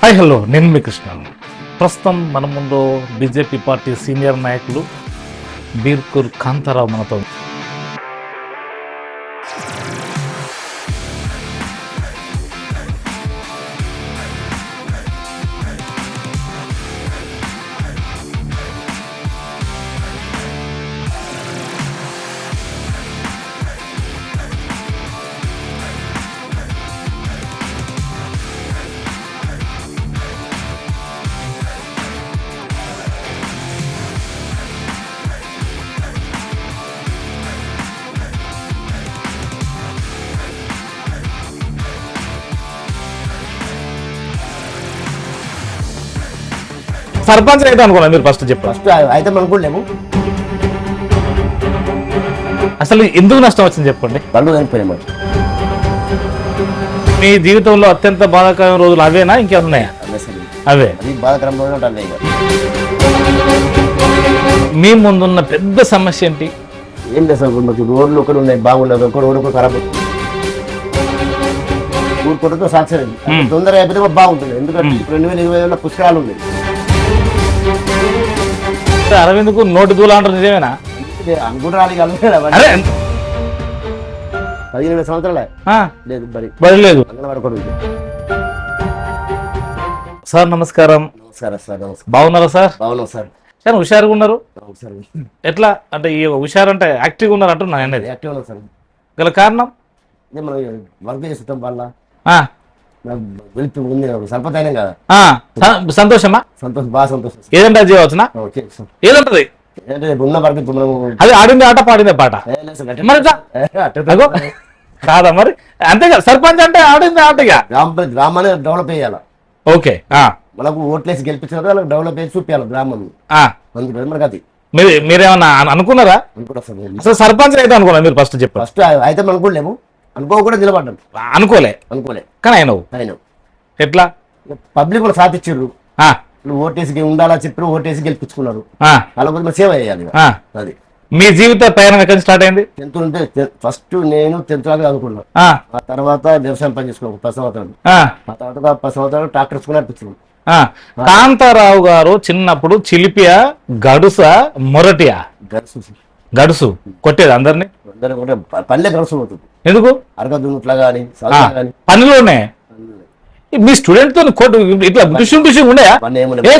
Hi hello, నేను మీ కృష్ణ. ప్రస్తుతం మన ముందు బీజేపీ పార్టీ సీనియర్ నాయకులు బీర్కూర్ కాంతారావు మనతో. సర్పంచ్ అయితే అనుకున్నా, మీరు ఫస్ట్ చెప్పారు. ఫస్ట్ అయితే అనుకోలేము. అసలు ఎందుకు నష్టం వచ్చింది చెప్పండి. బండ్లు చనిపోయినాయి. మీ జీవితంలో అత్యంత బాధాకరమైన రోజులు అవేనా, ఇంకేమున్నాయా? అవే. అది బాధాకరంగా ఉంటాయి. మీ ముందున్న పెద్ద సమస్య ఏంటి? ఏం లేదు సార్, మాకు రోడ్లు ఒకటి ఉన్నాయి, బాగుండదు. ఒక రోడ్డు ఒక ఖరాబ్ అవుతుంది. ఊరుకోవడంతో సాక్షి తొందరగా అయిపోతే బాగుంటుంది. ఎందుకంటే 2020 పుష్కరాలు ఉన్నాయి. అరవింద్కు నోటి దూల అంటారు, నిజమేనా? అనుకుంటారు. 17 సంవత్సరాలే లేదు బడి లేదు. అంగన్వాడి. సార్ నమస్కారం. నమస్కారం సార్. బాగున్నారా సార్? బాగున్నాం సార్. సార్ హుషారుగా ఉన్నారు. సార్ ఎట్లా అంటే ఈ హుషారు అంటే యాక్టివ్గా ఉన్నారు అంటున్నా అనేది యాక్టివ్ ఉన్నాం సార్. గల కారణం మనం వర్క్ చేస్తాం వల్ల ఆ, వెళ్తూ ఉంది. సర్పంచ్ అయినా కదా, సంతోషమా? సంతోషం, బాగా సంతోషం. ఏదంటే అది చేయవచ్చునా? ఏదంటది? ఉన్న వర్క్ అది ఆడింది ఆట, పాడిందే పాట. మరి ఎట్లా? అగో, కాదా మరి? అంతే కదా, సర్పంచ్ అంటే ఆడింది ఆటగా. గ్రామాన్ని డెవలప్ చేయాలి. ఓకే, మనకు ఓట్లేసి గెలిపించిన వాళ్ళకి డెవలప్ చేసి చూపించాలి గ్రామం. అందుకని మనకు అది మీరేమన్నా అనుకున్నారా? అనుకుంటా సార్. అసలు సర్పంచ్ అయితే అనుకున్నా, మీరు ఫస్ట్ చెప్పారు. ఫస్ట్ అయితే అనుకోలేము, అనుకోకుండా నిలబడ్డాం. అనుకోలే కానీ ఆయన ఎట్లా పబ్లిక్ కూడా సాథ్ ఇచ్చారు. ఓటేసి ఉండాలా చెప్పారు, ఓటేసి గెలిపించుకున్నారు. వాళ్ళ కోసం సేవ చేయాలి. అది మీ జీవిత ప్రయాణం ఎక్కడి నుంచి స్టార్ట్ అయింది? 10th ఉంటే ఫస్ట్ నేను 10th దాకా చదువుకున్నాను. ఆ తర్వాత వ్యవసాయం పని చేసుకున్నాను 10 సంవత్సరాలు. ఆ తర్వాత 10 సంవత్సరాలు ట్రాక్టర్ స్కూల్ నడిపించాను. కాంతారావు గారు చిన్నప్పుడు చిలిపియా, గడుసా, మొరటియా? గడుసు కొట్టేది అందరినీ. పల్లె గడుసు పోతుంది. ఎందుకు? అరగదుట్లా గానీ పనిలోనే మీ స్టూడెంట్ తో ఇట్లా దుష్యం ఉండయా?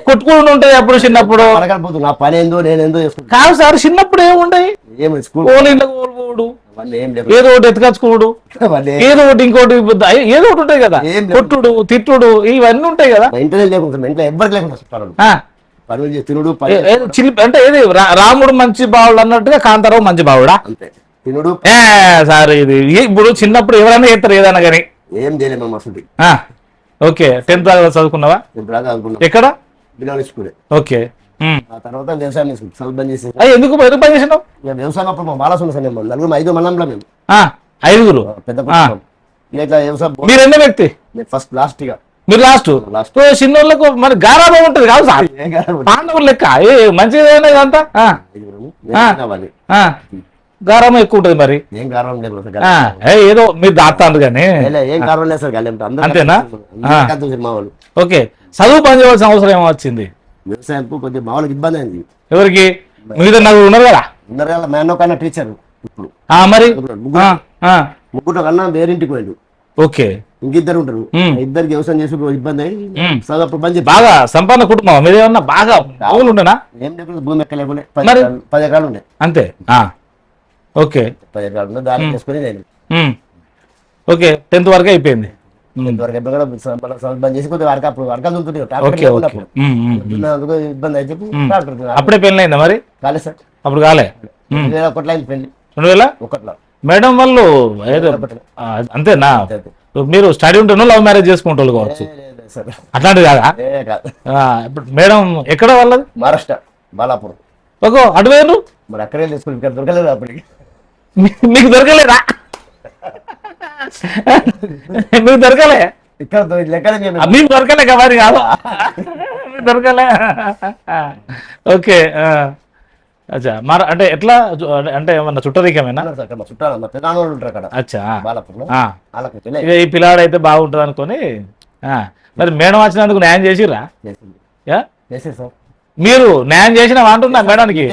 కొట్టుకుని ఉంటాయి అప్పుడు చిన్నప్పుడు. నా పని ఏందో నేనేందో చేసుకుంటా. కాదు సార్, చిన్నప్పుడు ఏముంటాయి? ఏదో ఒకటి ఎత్తుకచ్చుకోడు, ఏదో ఒకటి ఇంకోటి ఏదో ఒకటి ఉంటాయి కదా, కొట్టుడు తిట్టుడు ఇవన్నీ ఉంటాయి కదా. ఇంట్లో లేకుండా ఇంట్లో ఎవ్వరికి లేకుండా పనులు తినుడు చిలిపి అంటే ఏది రాముడు మంచి బావుడు అన్నట్టుగా కాంతారావు మంచి బావుడా? అంతే తినుడు. సార్ ఇది ఇప్పుడు చిన్నప్పుడు ఎవరైనా చేస్తారు ఏదైనా కానీ. ఏం చేయలేము మసూది. ఓకే, 10th దాకా చదువుకున్నావా? ఎక్కడ? బిలాని స్కూల్. ఓకే. ఆ తర్వాత వ్యవసాయం బంద్ చేసి ఎందుకు పని చేసినావు? వ్యవసాయం అప్పుడు మా బాలా సార్ మేము నలుగురు 5 మండలంలో మేము 5 పెద్ద ఇట్లా వ్యవసాయం. మీరు ఎన్నో వ్యక్తి? ఫస్ట్ లాస్ట్ గా మీరు లాస్ట్. చిన్నోళ్ళకు మరి గారాబం ఉంటది కాదు సార్, పాండవులు లెక్క మంచిగా ఇదంతా. గారాబం ఎక్కువ ఉంటది మరి. ఏం కారణం లేదు ఏదో మీరు దాస్తాను కానీ ఏం కారణం లేదు సార్. అంతేనా? మా వాళ్ళు. ఓకే, చదువు పని చేయవలసిన అవసరం ఏమో వచ్చింది. వ్యవసాయం కొద్దిగా మా వాళ్ళకి ఇబ్బంది అయింది. ఎవరికి? మీద నలుగురు ఉన్నారు కదా. ఉన్నారు కదా, మేనో కన్నా టీచర్ ఇప్పుడు మరి ముగ్గురు కన్నా వేరింటికి పోయాడు. ఓకే, ఇంకిద్దరు ఉంటారు. ఇద్దరికి వ్యవసాయం చేసి ఇబ్బంది అయ్యి చదువు బంద్ చేసి. బాగా సంపాదన కుటుంబం మీదేమన్నా? బాగా ఆవులు ఉండేనా? ఏం లేకుండా భూమి ఎక్క లేకుండా 10 ఎకరాలు ఉండే. అంతే. ఓకే, 10 ఎకరాలు ఉండే. దాన్ని చేసుకుని నేను ఓకే 10th వరకు అయిపోయింది. బంద్ చేసి కొద్దిగా అప్పుడు అరకాలు ఇబ్బంది అయితే అప్పుడే పెళ్ళి అయిందా మరి? కాలేదు సార్, అప్పుడు కాలే. 2001 అయింది పెళ్లి. 2001 మేడం వాళ్ళు అంతేనా? మీరు స్టడీ ఉంటేనో లవ్ మ్యారేజ్ చేసుకుంటారు కావచ్చు, అట్లాంటిది కాదా? ఇప్పుడు మేడం ఎక్కడ వాళ్ళది? మహారాష్ట్ర బాలాపూర్. ఓహో, అటువేరు మరి అక్కడే తీసుకుని ఇక్కడ దొరకలేదు. అప్పటికి మీకు దొరకలేదా? మీకు దొరకలే? ఇక్కడ లెక్కలే మీకు దొరకలే మరి కాదు, మీకు దొరకలే. ఓకే, అచ్చా మరి అంటే ఎట్లా అంటే ఏమన్నా చుట్టరికమేనా? చుట్టాలు పెద్దవాళ్ళు ఉంటారు అక్కడ. అచ్చా, బాలాపూర్లో. ఈ పిల్లాడైతే బాగుంటుంది అనుకొని మరి మేడం వచ్చినందుకు న్యాయం చేసిర్రా? చేసింది యా? చేసేది సార్. మీరు న్యాయం చేసినా అంటున్నా మేడానికి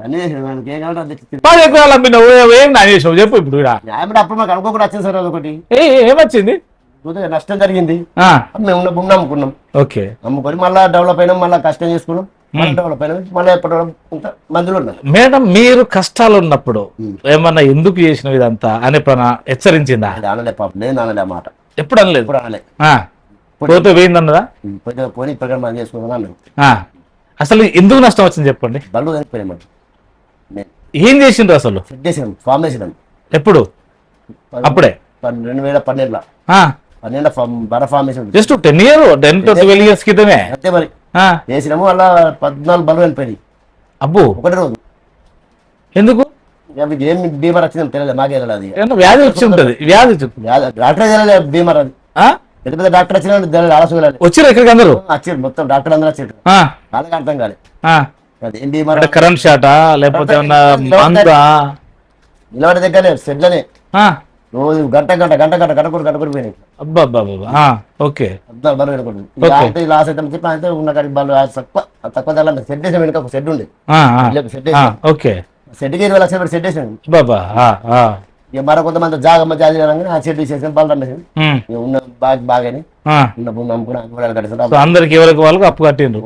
అన్ని చేసేది మనకి ఏం కావాలంటే అది తెచ్చి 10 ఎకరాలు అమ్మినావు, ఏం న్యాయం చేసినావు చెప్పు ఇప్పుడు ఈడ. న్యాయం కూడా అప్పుడు మాకు అనుకోకుండా వచ్చింది సార్ అదొకటి. ఏమొచ్చింది? కొద్దిగా నష్టం జరిగింది. ఆ, మేము ఉన్న భూమిని అమ్ముకున్నాం. ఓకే అమ్ముకొని మళ్ళీ డెవలప్ అయినాం, మళ్ళీ కష్టం చేసుకున్నాం, మళ్ళీ డెవలప్ అయినాం, మళ్ళీ ఎప్పటి ఇంత మందులు ఉన్నారు. మేడం మీరు కష్టాలు ఉన్నప్పుడు ఏమన్నా ఎందుకు చేసినవి ఇదంతా అని ఎప్పుడన్నా హెచ్చరించిందా? అది అనలే పాపం, నేను అనలే ఆ మాట, ఎప్పుడు అనలేదు. ఎప్పుడు అనలే. ఆ, పోతే పోయిందన్నదా? పోనీ ఇప్పటికీ మనం చేసుకున్నాం అన్నాం. ఆ, అసలు ఎందుకు నష్టం వచ్చింది చెప్పండి. బళ్ళు చనిపోయాం. నేను ఏం చేసిండ్రు అసలు? సెట్ చేసాం, ఫామ్ వేసినాం. ఎప్పుడు? అప్పుడే 2012 ఆ, 12 బర ఫామ్ వేసినాం. జస్ట్ 10 years క్రితమే. అంతే మరి ఆ, వేసినాము. అలా 14 బళ్ళు చనిపోయినాయి అబ్బో, ఒకటి రోజు. ఎందుకు? అవి ఏం బీమార్ వచ్చిందని తెలియదు, మాకే తెలియదు. అది ఏమన్నా వ్యాధి వచ్చి ఉంటది, వ్యాధి వచ్చి డాక్టర్ తెలియదు బీమార్ అది. ఆ? పెద్ద పెద్ద డాక్టర్ వచ్చిన ఆలోచన వెళ్ళాలి. వచ్చిర్రు ఇక్కడికి అందరూ? వచ్చారు మొత్తం డాక్టర్ అందరూ వచ్చారు. ఆ, వాళ్ళకి అర్థం కాలేదు ఆ. అది ఏం బీమార్. అంటే కరెంట్ షాటా లేకపోతే ఏమన్నా మందా? నిలబడి దగ్గరనే సెట్లనే ఆ, రోజు గంట గంట పోయినాయి. అబ్బా అబ్బా అబ్బా. ఆ, ఓకే అద్దాలు బరువు కనుకుంటుంది. లాస్ అయితే చెప్పి అయితే ఉన్న కాడికి బళ్ళు తక్కువ ధర సెట్ వేసాం. వెనుక ఒక సెట్ ఉండే, ఆ, ఆ, సెట్ ఆ, వేసాం. ఓకే సెట్కి 20 లక్షలు పెట్టి సెట్ వేసాం. బాబా. ఆ, ఆ. ఇక మరో కొంతమంది జాగమ్మ జాతి ఆ సెట్ తీసేసాం, బళ్ళు అమ్మేసాం. ఉమ్, ఇక ఉన్న బాగానే ఆ. ఉన్న భూమి అమ్ముకుని కూడా కట్టేసాం. సో అందరికి ఎవరికి వాళ్ళకి అప్పు కట్టిండ్రు.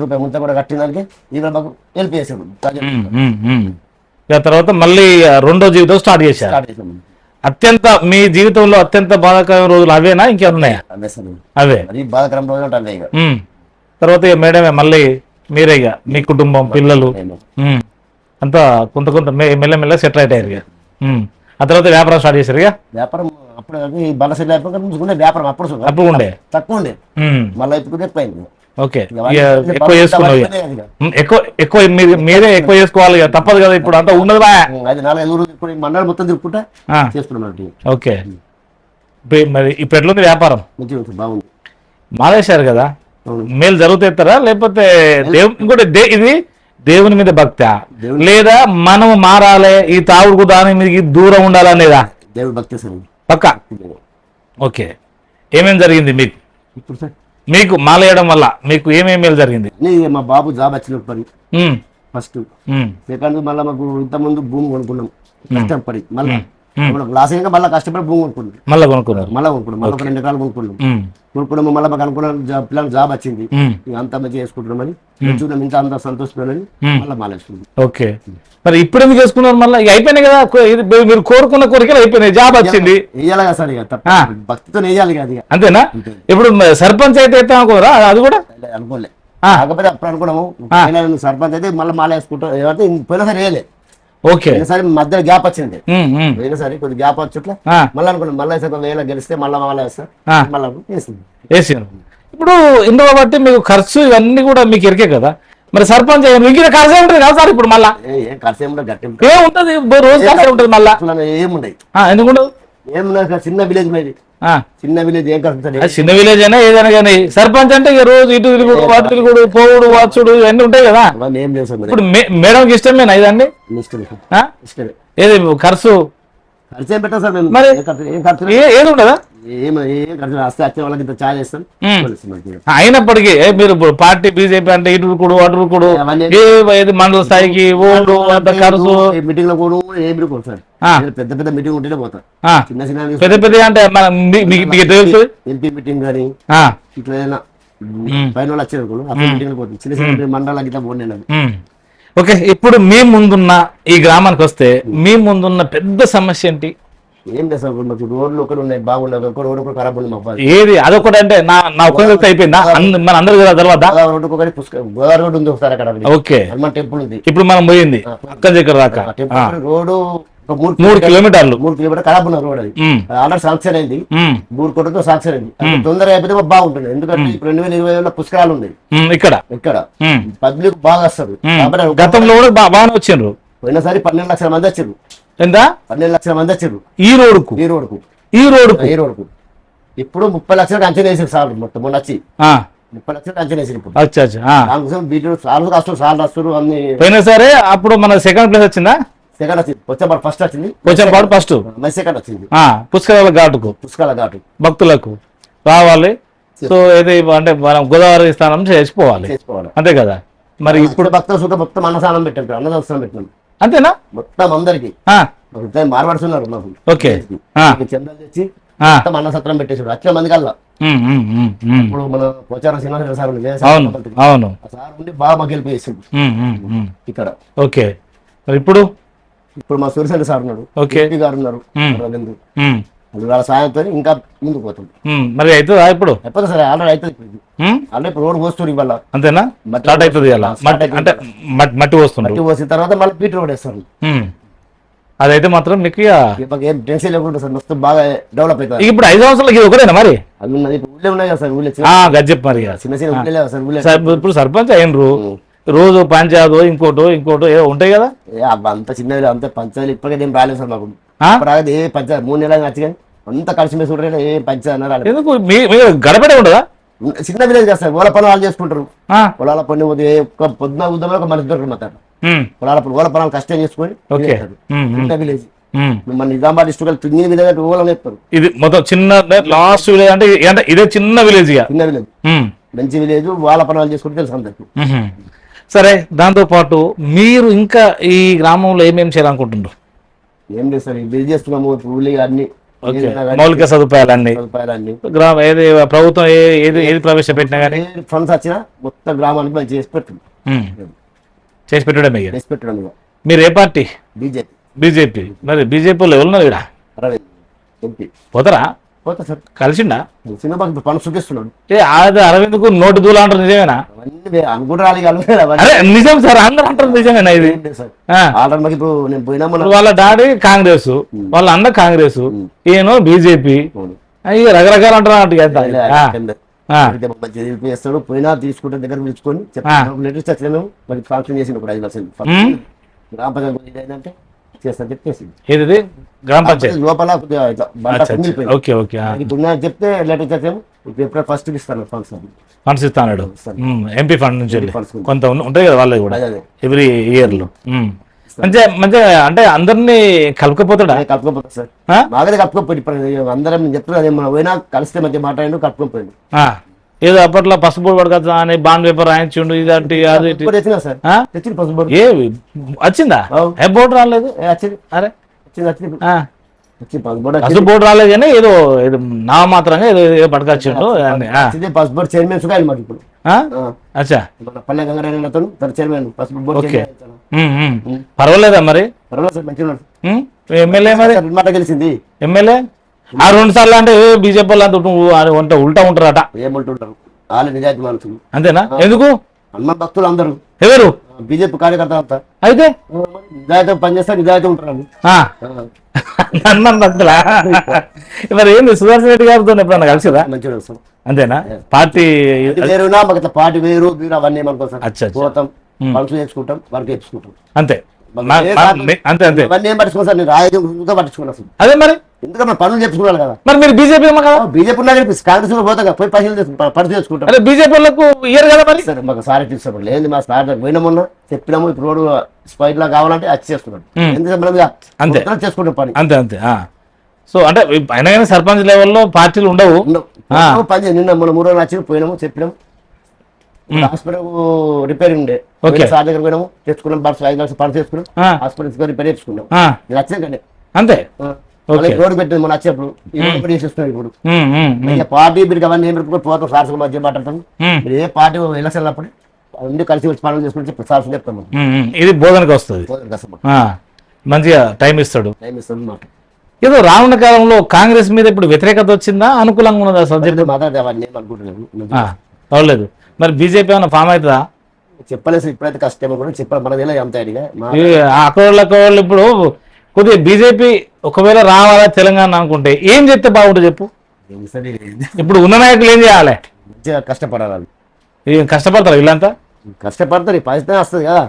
రూపాయి ముంత కూడా కట్టిన దానికి ఇక మాకు హెల్ప్ చేసాడు. ఉమ్, ఉమ్, ఉమ్. ఇక తర్వాత మళ్ళీ రెండో జీవితం స్టార్ట్ చేశారు. స్టార్ట్ చేసాం. అత్యంత మీ జీవితంలో అత్యంత బాధాకరమైన రోజులు అవేనా ఇంకేమున్నాయా? అవేసాను. అవే. మరి బాధకరం రోజు అంటే అవే ఇక. ఉమ్. తర్వాత ఇక మేడమే మళ్ళీ మీరే ఇక మీ కుటుంబం పిల్లలు ఉమ్. అంతా కొంత మెల్లమెల్ల సెటిల్ అయ్యారు ఇక. ఉమ్. ఆ తర్వాత వ్యాపారం స్టార్ట్ చేశారు ఇక. వ్యాపారం అప్పుడు బల్ల సెట్ అయిపోయి వ్యాపారం అప్పుడు అప్పుడు ఉండే తక్కువ ఉండే, ఉమ్. మళ్ళీ ఇప్పుడు ఎక్కువైంది. ఓకే. ఎక్కువ చేసుకున్నావు ఇక. ఎక్కువ మీరే ఎక్కువ చేసుకోవాలి ఇక, తప్పదు కదా ఇప్పుడు అంతా ఉన్నది బా. అది 4-5 రోజులు ఇప్పుడు మండలం మొత్తం తిప్పుకుంటా ఆ, చేసుకున్నాం. ఓకే. మరి ఇప్పుడు ఎట్లుంది వ్యాపారం? మంచిగా బాగుంది. మానేశారు కదా, అవును. మేలు జరుగుతారా లేకపోతే ఇంకోటి ఇది దేవుని మీద భక్తా లేదా మనము మారాలి ఈ తాగుడుకు దాని మీద దూరం ఉండాలనేదా? దేవుడు భక్తి సార్ పక్క. ఓకే. ఏమేం జరిగింది మీకు? ఇప్పుడు సార్ మీకు మాలేయడం వల్ల మీకు ఏమేమి మేలు జరిగింది? మా బాబు జాబ్ వచ్చినప్పుడు ఉమ్, ఫస్ట్, ఉమ్, సెకండ్ మళ్ళీ మాకు ఇంత ముందు భూమి కొనుక్కున్నాం కష్టపడి. మళ్ళీ ఉమ్. లాస్ అయ్యాక మళ్ళీ కష్టపడి భూమి కొనుక్కున్నాం. మళ్ళా కొనుక్కున్నారు. మళ్ళీ కొనుక్కున్నాం. మళ్ళీ ఒక 2 ఎకరాలు కొనుక్కున్నాం. ఉమ్, కొనుక్కున్నాము. మళ్ళీ మాకు అనుకున్న పిల్లలకు జాబ్ వచ్చింది. ఉమ్, ఇక అంతా మంచిగా చేసుకుంటున్నామని చూద్దాం, ఇంత అంతా సంతోషపడాలని మళ్ళీ మాలేసుకుంది. ఓకే. మరి ఇప్పుడు ఎందుకు చేసుకున్నారు మళ్ళీ? ఇక అయిపోయినాయి కదా, ఇది మీరు కోరుకున్న కోరికలు అయిపోయినాయి, జాబ్ వచ్చింది. వేయాలి కదా సార్, ఇక తప్ప భక్తితో వేయాలి కదా. ఇక అంతేనా? ఇప్పుడు సర్పంచ్ అయితే ఎత్తాం అనుకోరా? అది కూడా అనుకోలే. కాకపోతే అప్పుడు అనుకున్నాము సర్పంచ్ అయితే మళ్ళీ మాల వేసుకుంటాం. ఏమంటే పోయినసారి వేయలే. ఓకే. పోయినసారి మధ్యలో గ్యాప్ వచ్చింది. ఉమ్, ఉమ్. పోయినసారి కొద్ది గ్యాప్ వచ్చుట్లా ఆ, మళ్ళీ అనుకున్నాం మళ్ళీ వేళ గెలిస్తే మళ్ళీ మాల వేస్తా, మళ్ళీ వేసింది. వేసాను. ఇప్పుడు ఇందులో బట్టి మీకు ఖర్చు ఇవన్నీ కూడా మీకు ఎరికే కదా, మరి సర్పంచ్ ఇంకిన ఖర్చు ఉంటుంది కదా సార్? ఇప్పుడు మళ్ళా ఏం ఖర్చు ఏముండదు, గట్టి ఏముంటది, రోజు ఖర్చు ఉంటుంది మళ్ళా? ఏముండయి. ఎందుకుండదు? ఏమున్నది, చిన్న విలేజ్ మీది. చిన్న విలేజ్ ఏం ఖర్చు? చిన్న విలేజ్ అయినా ఏదైనా కానీ సర్పంచ్ అంటే ఇక రోజు ఇటు తిరుగుడు వాటి తిరుగుడు పోవుడు వచ్చుడు ఇవన్నీ ఉంటాయి కదా. ఏం లేదు సార్. ఇప్పుడు మేడంకి ఇష్టమేనా ఇదండి? ఇష్టమే ఇష్టమే. ఏది ఖర్చు ఖర్చు ఏం పెట్టాం సార్ మేము? మరి ఏం ఖర్చు ఏది ఉండదా? ఏం ఖర్చు వస్తే వచ్చే వాళ్ళకి ఇంత ఛాయ్ చేస్తాం. అయినప్పటికీ మీరు ఇప్పుడు పార్టీ బీజేపీ అంటే ఇటు కూడా అటు కూడా ఏది మండల స్థాయికి ఓడు అంత ఖర్చు మీటింగ్ లో కూడా ఏమి పోదు సార్. పెద్ద పెద్ద మీటింగ్ ఉంటేనే పోతాం. చిన్న చిన్న పెద్ద పెద్ద అంటే మీకు తెలుసు ఎంపీ మీటింగ్ కానీ ఇట్లా ఏదైనా పైన వాళ్ళు వచ్చారు అప్పుడు మీటింగ్ పోతుంది. చిన్న చిన్న మండలానికి ఇట్లా పోండి. ఓకే. ఇప్పుడు మీ ముందున్న ఈ గ్రామానికి వస్తే మీ ముందున్న పెద్ద సమస్య ఏంటి? ఏం లేదు సార్, మాకు రోడ్లు ఒకటి ఉన్నాయి బాగున్నాయి, ఒక రోడ్డు కూడా ఖరాబ్ ఉంది. మాకు ఏది అదొకటి అంటే నా ఒక్క అయిపోయిందా? మన అందరు కదా తర్వాత రోడ్డు ఒకటి గోదావరి రోడ్డు ఉంది ఒకసారి అక్కడ. ఓకే. హనుమాన్ టెంపుల్ ఉంది. ఇప్పుడు మనం పోయింది అక్కడి దగ్గర దాకా రోడ్డు 3 కిలోమీటర్లు. 3 కిలోమీటర్ ఖరాబ్ ఉన్న రోడ్. అది ఆల్రెడీ సాంక్షన్ అయింది. 3 కోట్లతో సాంక్షన్ అయింది. తొందరగా అయిపోతే బాగుంటుంది. ఎందుకంటే 2020 పుష్కరాలు ఉన్నాయి ఇక్కడ పబ్లిక్ బాగా వస్తారు. గతంలో కూడా బాగానే వచ్చిండ్రు. పోయినసారి 12 లక్షల మంది వచ్చారు. ఎంత? 12 లక్షల మంది వచ్చారు ఈ రోడ్డుకు. ఇప్పుడు 30 లక్షలకు అంచనా వేసారు సార్. మొత్తం మొన్న వచ్చి 30 లక్షలకు అంచనా వేసారు. ఇప్పుడు దానికోసం బీటీ సార్లు వస్తారు అన్ని. పోయినా సరే అప్పుడు మన సెకండ్ ప్లేస్ వచ్చిందా? సెకండ్ వచ్చింది. పోచంపాడు ఫస్ట్ వచ్చింది. పోచంపాడు ఫస్ట్, సెకండ్ వచ్చింది. పుష్కరాల ఘాటు భక్తులకు రావాలి సో ఇది అంటే మనం గోదావరి స్నానం చేసుకోవాలి, చేసుకోవాలి. అంతే కదా. మరి ఇప్పుడు భక్తుల సుఖ మొత్తం అన్నదానం పెట్టారు, అన్నదానం పెట్టినాం అంతేనా మొత్తం అందరికి. మార్వాడుతున్నారు మాకు. ఓకే. చందాలు తెచ్చి మొత్తం అన్న సత్రం పెట్టేసాడు 1,00,000 మంది కల్లా. ఇప్పుడు మన పోచారం శ్రీనివాస సార్ అవును సార్ ఉండి బాగా మాకు హెల్ప్ చేసిండు ఇక్కడ. ఓకే. మరి ఇప్పుడు మా సూర్యశంకర్ సార్ ఉన్నాడు, ఓకే గారు ఉన్నారు, రవీంద్ర. వాళ్ళ సాయంతో ఇంకా ముందుకు పోతుంది. మరి అవుతుందా ఇప్పుడు? ఎప్పుడు సరే ఆల్రెడీ అవుతుంది. ఆల్రెడీ ఇప్పుడు రోడ్ పోస్తుంది ఇవాళ, అంతేనా? స్టార్ట్ అవుతుంది అలా అంటే మట్టి పోస్తుంది. మట్టి పోసిన తర్వాత మళ్ళీ బీట్ రోడ్ వేస్తారు. అదైతే మాత్రం మీకు ఏం టెన్షన్ లేకుండా సార్, మొత్తం బాగా డెవలప్ అవుతుంది. ఇప్పుడు 5 సంవత్సరాలకి ఇది ఒకటేనా మరి? అది ఉన్నది ఊళ్ళే ఉన్నాయి కదా సార్, ఊళ్ళే గజ్జెప్ మరి చిన్న చిన్న ఊళ్ళే లేవా సార్? ఊళ్ళే ఇప్పుడు సర్పంచ్ అయినరు, రోజు పంచాయత్ ఇంకోటో ఏదో ఉంటాయి కదా. అంత చిన్నది అంత పంచాయతీ ఇప్పటికే ఏం రాలేదు సార్ మాకు. ఏ పంచాయతీ 3 నెలలు నచ్చి కానీ అంత కలిసి మెసి ఉంటారు, ఏ పంచాయతీ అన్నారు. ఎందుకు గడపడే ఉండదా? చిన్న విలేజ్ కదా సార్, ఓల పనులు వాళ్ళు చేసుకుంటారు. పొలాల పని పొద్దున ఉద్యమంలో ఒక మనిషి దొరకరు మాత్రం. ఓల పనులు కష్టం చేసుకొని చిన్న విలేజ్. మన నిజామాబాద్ డిస్ట్రిక్ట్ చిన్న విలేజ్ ఓలం చెప్తారు. ఇది మొత్తం చిన్న లాస్ట్ విలేజ్ అంటే ఇదే చిన్న విలేజ్, చిన్న విలేజ్ మంచి విలేజ్. వాళ్ళ పనులు చేసుకుంటే తెలుసు అందరికి. సరే, దాంతో పాటు మీరు ఇంకా ఈ గ్రామంలో ఏమేమి చేయాలనుకుంటున్నారు? ఏం లేదు సార్, బిల్డ్ చేస్తున్నాము ఊళ్ళో అన్ని మౌలిక సదుపాయాలన్నీ ఏది ప్రభుత్వం ఏది ప్రవేశపెట్టినా కానీ ఫండ్స్ వచ్చినా మొత్తం గ్రామానికి మనం చేసి పెట్టడమే. మీరు ఏ పార్టీ? బీజేపీ. మరి బీజేపీలో ఎవరున్నారు ఇక్కడ? పోతారా? పోతా సార్. కలిసిండా? పనులు చూపిస్తున్నాడు. అరవింద్కు నోటు దూల అంటారు, నిజమేనా? నిజం సార్, అందరూ అంటారు నిజమేనా ఇది? ఇప్పుడు నేను పోయినా వాళ్ళ డాడీ కాంగ్రెస్, వాళ్ళ అన్న కాంగ్రెస్, ఈయన బీజేపీ. అయ్యో రకరకాలు అంటారు. చేస్తాడు. పోయినా తీసుకుంటే దగ్గర పిలుచుకొని లెటర్స్ చచ్చినాము. మరి ఫంక్షన్ చేసిండు 5 లక్షలు గ్రామ పంచాయతీ ఏంటంటే చేస్తా చెప్పేసి ఏది గ్రామ పంచాయతీ లోపల చెప్తే లెటర్ చచ్చాము. ఏప్రిల్ 1st ఇస్తాను ఫండ్స్ ఇస్తాడు. ఎంపీ ఫండ్ నుంచి కొంత ఉంటాయి కదా వాళ్ళకి కూడా ఎవ్రీ ఇయర్ లో. మంచిగా అంటే అందరినీ కలుపుకపోతాడా? కలుపుకోపోతాడు సార్, బాగానే కలుపుకోపోయి. ఇప్పుడు అందరం చెప్తున్నా మనం పోయినా కలిస్తే మంచిగా మాట్లాడి కలుపుకోపోయాడు. ఏదో అప్పట్లో పసుపు బోర్డు పడక అని బాండ్ పేపర్ రాయించుండు, ఇది అది వచ్చిందా? ఏ బోర్డు రాలేదు? అరే పసుపు బోర్డు రాలేదు కానీ ఏదో నా మాత్రంగా ఏదో పడకొచ్చిండు. పసుపు బోర్డు చైర్మన్ సుఖాలి మాకు ఇప్పుడు. అచ్చా, పల్లె గంగారాయణ చైర్మన్ పసుపు బోర్డు. పర్వాలేదా మరి? పర్వాలేదు సార్, మంచిగా ఎమ్మెల్యే మరి మాట గెలిచింది. ఎమ్మెల్యే 2 సార్లు అంటే బీజేపీ వాళ్ళు ఉల్టా ఉంటారట. ఏముంటుంటారు వాళ్ళ నిజాయితీ మనుషులు, అంతేనా? ఎందుకు? హనుమాన్ భక్తులు అందరూ ఎవరు? బీజేపీ కార్యకర్త అంతా. అయితే నిజాయితీ పనిచేస్తారు, నిజాయితీ ఉంటారు. హనుమాన్ భక్తులా? మరి ఏంది సుదర్శన్ రెడ్డి గారితో ఎప్పుడన్నా కలిసిరా? మంచిగా వస్తాం. అంతేనా? పార్టీ వేరునా మాకు ఇట్లా పార్టీ వేరు అవన్నీ ఏమనుకో సార్. పోతాం, పనులు చేసుకుంటాం, వర్క్ చేసుకుంటాం, అంతే. అవన్నీ ఏం పట్టించుకోవాలి సార్, నేను రాజకీయంగా పట్టించుకున్నా సార్. అదే మరి ఎందుకంటే మనం పనులు చెప్పుకోవాలి కదా. మరి మీరు బీజేపీ కదా? బీజేపీ ఉన్నా కాంగ్రెస్ పోతాం కదా, పోయి పనులు చేసుకుంటాం. అదే బీజేపీలకు ఇయర్ కదా మరి. సరే మాకు సార్ తీసుకోండి, లేదు మా సార్ పోయినామన్నా చెప్పినాము. ఇప్పుడు రోడ్డు స్పైడ్ లా కావాలంటే అది చేస్తున్నాడు. ఎందుకంటే చేసుకుంటాం పని, అంతే అంతే. సో అంటే అయినా కానీ సర్పంచ్ లెవెల్లో పార్టీలు ఉండవు. పని నిన్న మనం 3 రోజులు వచ్చి పోయినాము, చెప్పినాము. హాస్పిటల్ రిపేరింగ్ ఉండే, సార్ దగ్గర పోయినాము, తెచ్చుకున్నాం. 5 లక్షలు పని చేసుకున్నాం, హాస్పిటల్ రిపేర్ చేసుకున్నాం. వచ్చినాకనే అంతే. రోడ్డు పెట్టింది మనం వచ్చేప్పుడు చేసేస్తున్నాం. ఇప్పుడు పార్టీ మీరు అవన్నీ ఏం పెట్టుకుని పోతాం, సార్స్ మధ్య మాట్లాడతాం. మీరు ఏ పార్టీ ఎలక్షన్ అప్పుడు అన్ని కలిసి వచ్చి పనులు చేసుకుని సార్స్ చెప్తాము. ఇది బోధనకు వస్తుంది, మంచిగా టైం ఇస్తాడు. ఏదో రానున్న కాలంలో కాంగ్రెస్ మీద ఇప్పుడు వ్యతిరేకత వచ్చిందా, అనుకూలంగా ఉన్నదా సబ్జెక్ట్? అవన్నీ అనుకుంటున్నాను, అవలేదు. మరి బీజేపీ ఏమైనా ఫామ్ అవుతుందా? చెప్పలేదు సార్, ఇప్పుడైతే కష్టం కూడా చెప్పాలి. మన దగ్గర ఎంత అడిగా అక్కడోళ్ళు ఇప్పుడు కొద్దిగా బీజేపీ ఒకవేళ రావాలా తెలంగాణ అనుకుంటే ఏం చెప్తే బాగుంటుంది చెప్పు? ఇప్పుడు ఉన్న నాయకులు ఏం చేయాలి? కష్టపడాలి. కష్టపడతారు వీళ్ళంతా? కష్టపడతారు, ఈ పరిస్థితి వస్తుంది కదా.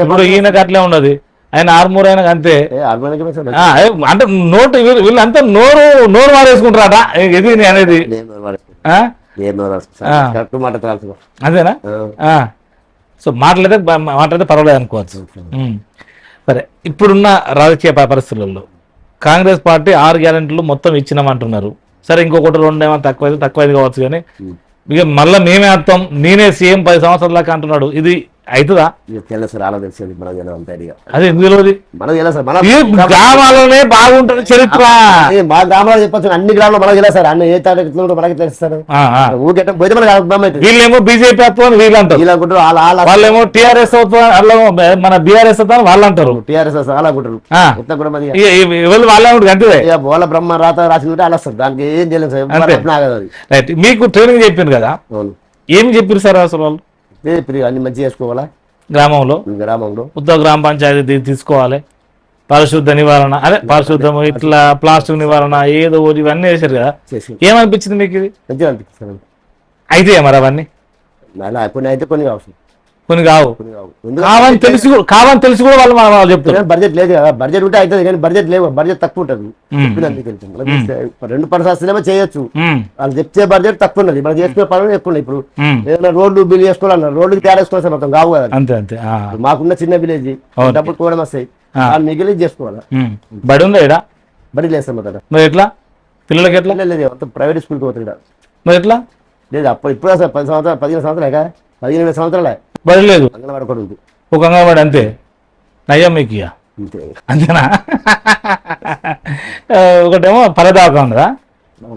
ఇప్పుడు ఈయనకు అట్లే ఉండదు, ఆయన 6 అయినా అంతే. అంటే నోటు వీళ్ళంతా నోరు మారేసుకుంటారట. ఇది అనేది అంతేనా? సో మాట్లాడితే పర్వాలేదు అనుకోవచ్చు. సరే, ఇప్పుడున్న రాజకీయ పరిస్థితులలో కాంగ్రెస్ పార్టీ 6 గ్యారెంటీలు మొత్తం ఇచ్చినామంటున్నారు. సరే ఇంకొకటి 2 ఏమో తక్కువైంది కావచ్చు కానీ ఇక మళ్ళీ మేమే వస్తాం నేనే సీఎం 10 సంవత్సరాల దాకా అంటున్నాడు. ఇది అవుతుందా? తెలుసు సార్, అలా తెలిసేది మనకు తెలియదు అంత ఐడియా. అదే ఎందుకు తెలియదు? మనకు తెలియదు సార్, మన గ్రామాలలోనే బాగుంటుంది చరిత్ర. మా గ్రామాలు చెప్పచ్చు, అన్ని గ్రామాలు మనకు తెలియదు సార్. అన్న ఏ తారీఖు మనకి తెలుస్తారు. ఊరికే పోతే మనకు అర్థం అవుతుంది. వీళ్ళేమో బీజేపీ వస్తామని వీళ్ళు అంటారు, వీళ్ళు అనుకుంటారు. వాళ్ళేమో టీఆర్ఎస్ అవుతాం, మన బీఆర్ఎస్ అవుతాం వాళ్ళు అంటారు. టీఆర్ఎస్ అలా అనుకుంటారు. ఎవరు వాళ్ళే ఉంటుంది అంతే. బోల బ్రహ్మ రాత రాసిందంటే అలా వస్తారు, దానికి ఏం తెలియదు సార్. రైట్, మీకు ట్రైనింగ్ చెప్పింది కదా, ఏం చెప్పారు సార్ అసలు వాళ్ళు? అన్ని మంచి చేసుకోవాలా, గ్రామంలో ఉత్తర గ్రామ పంచాయతీ తీసుకోవాలి, పరిశుద్ధ నివారణ, అదే పరిశుద్ధం ఇట్లా ప్లాస్టిక్ నివారణ ఏదో ఇవన్నీ చేశారు కదా, ఏమనిపించింది మీకు? ఇది మంచిగా అనిపిస్తుంది. అయితే మరి అవన్నీ కొన్ని అయితే కొన్ని కావచ్చు, కొన్ని కావు. కావని తెలిసి కూడా వాళ్ళు చెప్తారు బడ్జెట్ లేదు కదా. బడ్జెట్ ఉంటే అవుతుంది కానీ బడ్జెట్ లేవు, బడ్జెట్ తక్కువ ఉంటుంది. 2 పర్సెంట్ చేయొచ్చు, వాళ్ళు చెప్తే బడ్జెట్ తక్కువ ఉన్నది, మనం చేసుకునే పనులు ఎక్కువ ఉన్నాయి. ఇప్పుడు ఏదైనా రోడ్లు బిల్ చేసుకోవాలన్నారు, రోడ్డుకి తయారేసుకోవాలి మొత్తం కావు కదా. అంతే అంతే. మాకున్న చిన్న విలేజ్ డబ్బులు కూడా వస్తాయి, వాళ్ళు మిగిలి చేసుకోవాలి. బడి ఉందా ఇక్కడ? బడి లేదు సార్ మొదట. మరి ఎట్లా పిల్లలకి ఎట్లా? లేదు, మొత్తం ప్రైవేట్ స్కూల్కి పోతుంది ఇక్కడ. మరి ఎట్లా? లేదు అప్పుడు ఇప్పుడు సార్ 10 సంవత్సరాలు 15 సంవత్సరాలు 15 సంవత్సరాలే బడి లేదు, అంగన్వాడి కూడా ఉంది. ఒక అంగన్వాడి అంతే. నయ్యా మీకు ఇక అంతేనా? ఒకటేమో పరదాకా ఉన్నదా?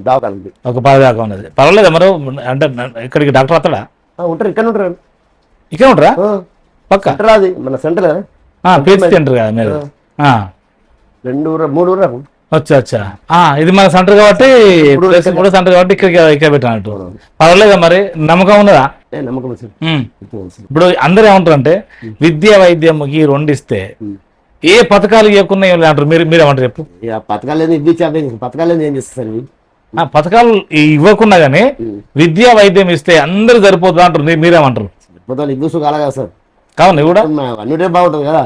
దావకాలు ఉంది, ఒక పరదాకా ఉన్నది. పర్వాలేదా మరి? అంటే ఇక్కడికి డాక్టర్ వస్తాడా? ఉంటారు, ఇక్కడ ఉంటారు. ఇక్కడ ఉంటారా? పక్క అది మన సెంటర్ కదా, పేజ్ సెంటర్ కదా మీరు? 2 ఊరు అచ్చా అచ్చా. ఇది మన సెంటర్ కాబట్టి కూడా సెంటర్ కాబట్టి ఇక్కడ పెట్టినట్టు. పర్వాలేదా మరి? నమ్మకం ఉన్నదా? నమ్మకం. ఇప్పుడు అందరూ ఏమంటారు అంటే విద్య వైద్యం ఈ 2 ఇస్తే ఏ పథకాలు ఇవ్వకుండా అంటారు, మీరేమంటారు చెప్పు? పథకాలు ఏం చేస్తారు? పథకాలు ఇవ్వకుండా గానీ విద్యా వైద్యం ఇస్తే అందరూ సరిపోతుంది అంటారు, మీరేమంటారు? సార్ కావాలి కూడా అన్నిటే బాగుంటుంది కదా,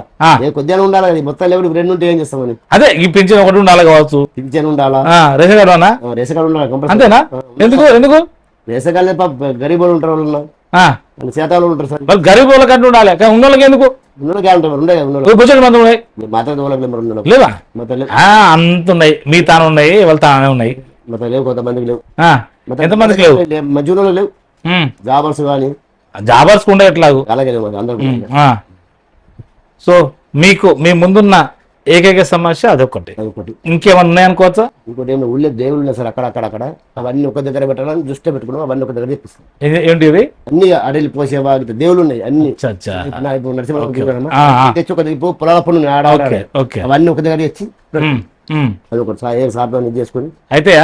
కొద్దిగా ఉండాలి కదా. మొత్తం లేవు 2 ఉంటే ఏం చేస్తామని. అదే ఈ పింఛన్ ఒకటి ఉండాలి కావచ్చు, పింఛన్ ఉండాలా, రేషన్ కార్డు రేషన్ కార్డు ఉండాలి. అంతేనా? ఎందుకు రేషన్ కార్డు గరీబ్ ఉంటారు, వాళ్ళు చేతాలు ఉంటారు సార్. వాళ్ళు గరీబ్ వాళ్ళ కంటే ఉండాలి, కానీ ఉన్న వాళ్ళకి ఎందుకు? లేవా? అంత ఉన్నాయి, మీ తాను ఉన్నాయి, వాళ్ళ తానే ఉన్నాయి. లేవు, కొంతమందికి లేవు. ఎంతమందికి లేవు? మధ్యలో లేవు జాబర్స్ కానీ. జాబర్స్ ఉండే ఎట్లాగు. సో మీకు మీ ముందున్న ఏకైక సమస్య అదొకటి, ఇంకేమన్నా ఉన్నాయనుకోవచ్చా? ఇంకోటి ఏమన్నా ఊళ్ళో దేవుళ్ళు ఉన్నాయి సార్, అక్కడక్కడ అవన్నీ ఒక దగ్గర పెట్టాలని దృష్టి పెట్టుకున్నాం, అవన్నీ ఒక దగ్గర చెప్పిస్తాం. ఏంటి ఇవి? అన్ని అడవి పోసేవా దేవుళ్ళు ఉన్నాయి అన్ని. తెచ్చి ఒక పొలాల పనులు అవన్నీ ఒక దగ్గర తెచ్చి అది ఒకటి సాధన చేసుకుని అయితే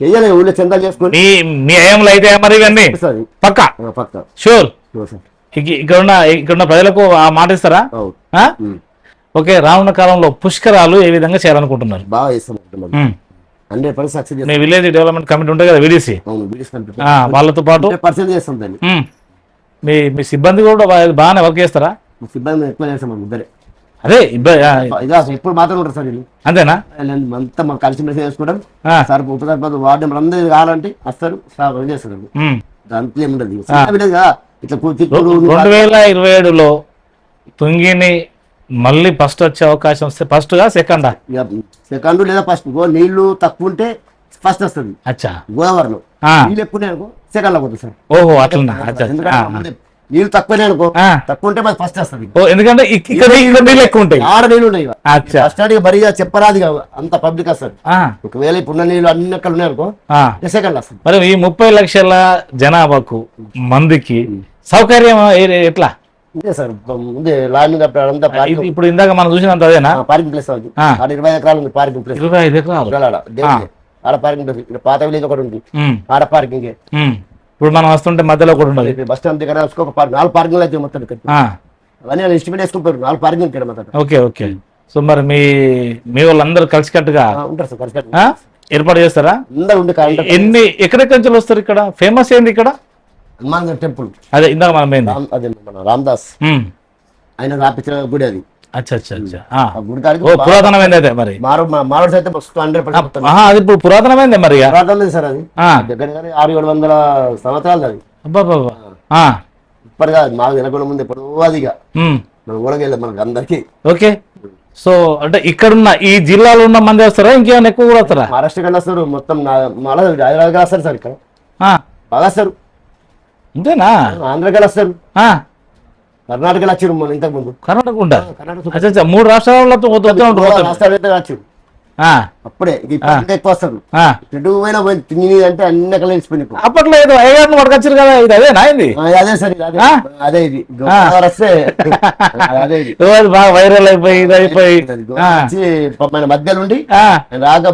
చెయ్యాలి. ఊళ్ళో చందాలు చేసుకుని మీ అయ్యంలో అయితే మరి ఇవన్నీ పక్క షూర్. ఇక్కడున్న ప్రజలకు ఆ మాట ఇస్తారా? ఓకే, రానున్న కాలంలో పుష్కరాలు ఏ విధంగా చేయాలనుకుంటున్నారు? బాగా చేస్తాం, 100% సక్సెస్. మీ విలేజ్ డెవలప్మెంట్ కమిటీ ఉంటుంది కదా, విడిసి, వాళ్ళతో పాటు చేస్తాం దాన్ని. మీ సిబ్బంది కూడా బాగానే వర్క్ చేస్తారా? సిబ్బంది ఎక్కువ చేస్తాం ఇద్దరే. అదే ఇప్పుడు మాత్రం ఉంటారు సార్ వీళ్ళు, అంతేనా? అంతా మనం కలిసి మెలిసి చేసుకుంటాం సార్. ఉప సర్పంచ్ వార్డు మెంబర్ అందరూ కావాలంటే వస్తారు, చేస్తారు. దాంట్లో ఏముండదు కదా. ఇట్లా 2027లో తుంగిని మళ్ళీ ఫస్ట్ వచ్చే అవకాశం వస్తే ఫస్ట్గా సెకండా? సెకండ్ లేదా ఫస్ట్. నీళ్లు తక్కువ ఉంటే ఫస్ట్ వస్తుంది. అచ్చా, గోదావరిలో నీళ్ళు ఎక్కువ అనుకో సెకండ్ లో పోతుంది సార్. ఓహో అట్లా. నీళ్ళు తక్కువనే అనుకో, తక్కువ ఉంటే మరి ఫస్ట్ వస్తుంది. ఎందుకంటే ఇక్కడ నీళ్ళు ఎక్కువ ఉంటాయి, ఆడ నీళ్ళు ఉన్నాయి. ఫస్ట్ అడిగి బరిగా చెప్పరాదు అంత పబ్లిక్ వస్తుంది. ఒకవేళ ఇప్పుడు నీళ్ళు అన్ని ఎక్కడ ఉన్నాయి అనుకో సెకండ్ వస్తుంది. మరి ఈ 30 లక్షల జనాభాకు మందికి సౌకర్యం ఎట్లా? సార్ ముందే లాంగ్ ఇప్పుడు ఇందాక మనం చూసినంత అదేనా? పార్కింగ్ ప్లేస్ 20 ఎకరాలు ఉంది. పార్కింగ్ ప్లేస్ 25 ఎకరాలు ఆడ పార్కింగ్ ప్లేస్. ఇక్కడ పాత విలేజ్ ఒకటి ఉంది, ఆడ పార్కింగ్. ఇప్పుడు మనం వస్తుంటే మధ్యలో కూడా ఉండదు. బస్ స్టాండ్ దగ్గర 4 పార్కింగ్ అయితే మొత్తం అవన్నీ ఎస్టిమేట్ వేసుకుంటారు. 4 పార్కింగ్ ఇక్కడ మొత్తం. Okay okay. సో మరి మీ వాళ్ళందరూ కలిసికట్టుగా ఉంటారు సార్, కలిసికట్టుగా ఏర్పాటు చేస్తారా? అందరూ ఉండి ఎక్కడెక్కడి నుంచి వస్తారు? ఇక్కడ ఫేమస్ ఏంది? ఇక్కడ హనుమాన్ టెంపుల్. అదే ఇందాక మనం అదే మన రామదాస్ ఆయన రాపించిన గుడి అది. పురాతనమైంది అయితే మరి మారోడ్స్ అయితే 100%. అది ఇప్పుడు పురాతనమైంది మరి పురాతనమైంది సార్. అది దగ్గర 600-700 సంవత్సరాలు అది. ఇప్పటి కాదు, మాకు నెలకొన్న ముందు ఎప్పుడు అది మన ఊళ్ళకి వెళ్ళాం మనకి అందరికి. ఓకే, సో అంటే ఇక్కడున్న ఈ జిల్లాలో ఉన్న మంది వస్తారా ఇంకేమైనా ఎక్కువ కూడా వస్తారా? మహారాష్ట్ర కన్నా వస్తారు, మొత్తం మళ్ళీ హైదరాబాద్ వస్తారు సార్, ఇక్కడ బాగా వస్తారు. అంతేనా? ఆంధ్రకి వస్తారు, కర్ణాటకలో వచ్చారు మొన్న ఇంతకు ముందు. కర్ణాటక ఉంటా? 3 రాష్ట్రాలతో రాష్ట్రాలు అయితే వచ్చారు అప్పుడే. ఎక్కువ వస్తారు, ఎటు పోయినా పోయి తిని అంటే అన్ని రకాల వెళ్ళిపోయినాయి. అప్పట్లో ఏదో అయ్యగారిని పట్టుకొచ్చారు కదా, ఇది అదేనా? ఇది అదే సార్, అదే ఇది వస్తే అదే ఇది బాగా వైరల్ అయిపోయి ఇది అయిపోయి మన మధ్యలో ఉండి రాగా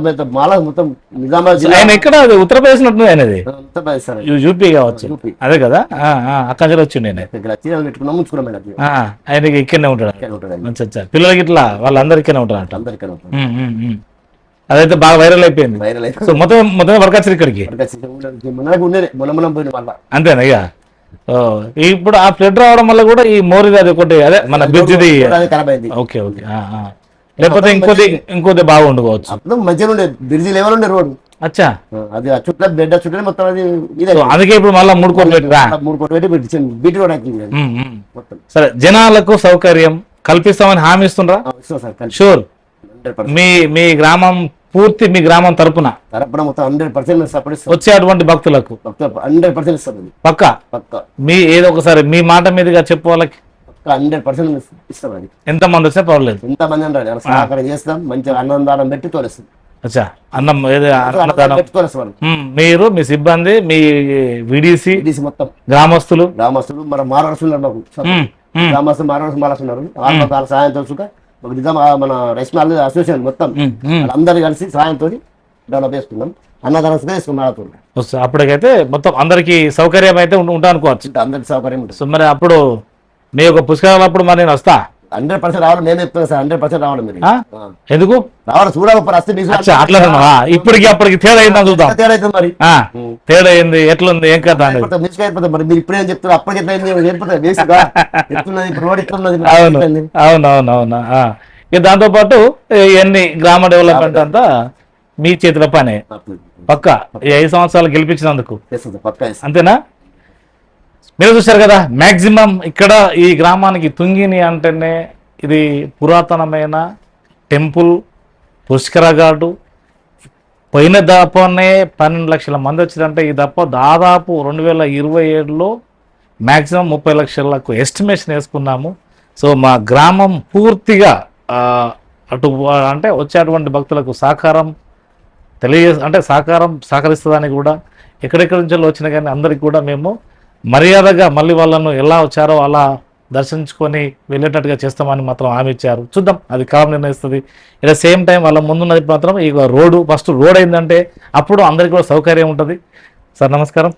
మొత్తం నిజామాబాద్ ఆయన ఎక్కడ ఉత్తరప్రదేశ్ ఉంటుంది ఆయనది, ఉత్తరప్రదేశ్ సార్, యూపీ కావచ్చు. అదే కదా, అక్కడ వచ్చి నేను పెట్టుకున్నాం ఉంచుకున్నాం. ఆయనకి ఇక్కడనే ఉంటాడు మంచి పిల్లలకి ఇట్లా వాళ్ళందరికీ ఉంటాడు. అందరికీ అదైతే బాగా వైరల్ అయిపోయింది. సో మొత్తం వర్క్ వచ్చారు ఇక్కడికి అంతేనా? ఇక ఇప్పుడు ఆ ఫ్లడ్ రావడం వల్ల కూడా ఈ మోరిది అది ఒకటి అదే మన బ్రిడ్జిది ఓకే ఓకే, లేకపోతే ఇంకోటి బాగుండుకోవచ్చు. మంచిగా ఉండే బ్రిడ్జి లెవెల్ ఉండే రోడ్. అచ్చా, అది చుట్టూ బెడ్ చుట్టూ మొత్తం అది అందుకే ఇప్పుడు మళ్ళీ 3 కోట్లు పెట్టిరా? 3 కోట్లు పెట్టి బీటీ రోడ్ మొత్తం. సరే, జనాలకు సౌకర్యం కల్పిస్తామని హామీ ఇస్తుండ్రా? షూర్. మీ గ్రామం పూర్తి మీ గ్రామం తరపున మొత్తం 100% సపోర్ట్ ఇస్తాం. వచ్చేటువంటి భక్తులకు 100% ఇస్తాం. పక్కా మీ ఏదో ఒకసారి మీ మాట మీదుగా చెప్పు వాళ్ళకి 100% ఇస్తాం. అది ఎంత మంది వచ్చినా పర్వాలేదు, ఎంత మంది అంటారు సహకారం చేస్తాం. మంచిగా అన్నదానం పెట్టి తోలేస్తాం. అచ్చా, అన్నం మీరు మీ సిబ్బంది మీ విడిసి మొత్తం గ్రామస్తులు మన మారవలసిన గ్రామస్తులు మారవలసిన వాళ్ళ సాయం తెలుసుగా మన రైస్ మిల్ అసోసియేషన్ మొత్తం అందరు కలిసి సాయంతో డెవలప్ చేసుకున్నాం. అన్నదానంగా వేసుకున్నాం. అప్పటికైతే మొత్తం అందరికి సౌకర్యం అయితే ఉంటా అనుకోవచ్చు, అందరికి సౌకర్యం ఉంటుంది. సో మరి అప్పుడు మీ యొక్క పుస్తకాలు అప్పుడు మరి నేను వస్తా 100% రావాలి. నేను చెప్తాను సార్, 100% రావాలి. మీరు ఎందుకు రావాలి? చూడాలి అట్లా ఇప్పటికి అప్పటికి తేడా అయిందని చూద్దాం. తేడా అయితే మరి తేడా అయింది ఎట్లుంది ఏం కదా అయిపోతుంది. మరి మీరు ఇప్పుడేం చెప్తారు? అప్పటికి అవునవునవునా. ఇక దాంతో పాటు ఇవన్నీ గ్రామ డెవలప్మెంట్ అంతా మీ చేతిలో పనే. పక్క ఈ 5 సంవత్సరాలు గెలిపించినందుకు అంతేనా? మీరు చూశారు కదా, మ్యాక్సిమం ఇక్కడ ఈ గ్రామానికి తుంగిని అంటేనే ఇది పురాతనమైన టెంపుల్, పుష్కర ఘాటు. పోయిన దప్పనే 12 లక్షల మంది వచ్చిందంటే ఈ దప్ప దాదాపు 2027లో మ్యాక్సిమం 30 లక్షలకు ఎస్టిమేషన్ వేసుకున్నాము. సో మా గ్రామం పూర్తిగా అటు అంటే వచ్చేటువంటి భక్తులకు సహకారం సహకరిస్తుందని కూడా ఎక్కడెక్కడి నుంచి వచ్చినా కానీ అందరికి కూడా మేము మర్యాదగా మళ్ళీ వాళ్ళను ఎలా వచ్చారో అలా దర్శించుకొని వెళ్ళేటట్టుగా చేస్తామని మాత్రం హామీ ఇచ్చారు. చూద్దాం, అది కాలం నిర్ణయిస్తుంది. ఇలా సేమ్ టైం వాళ్ళ ముందున్నది మాత్రం ఈ ఫస్ట్ రోడ్ అయిందంటే అప్పుడు అందరికీ కూడా సౌకర్యం ఉంటుంది. సార్ నమస్కారం.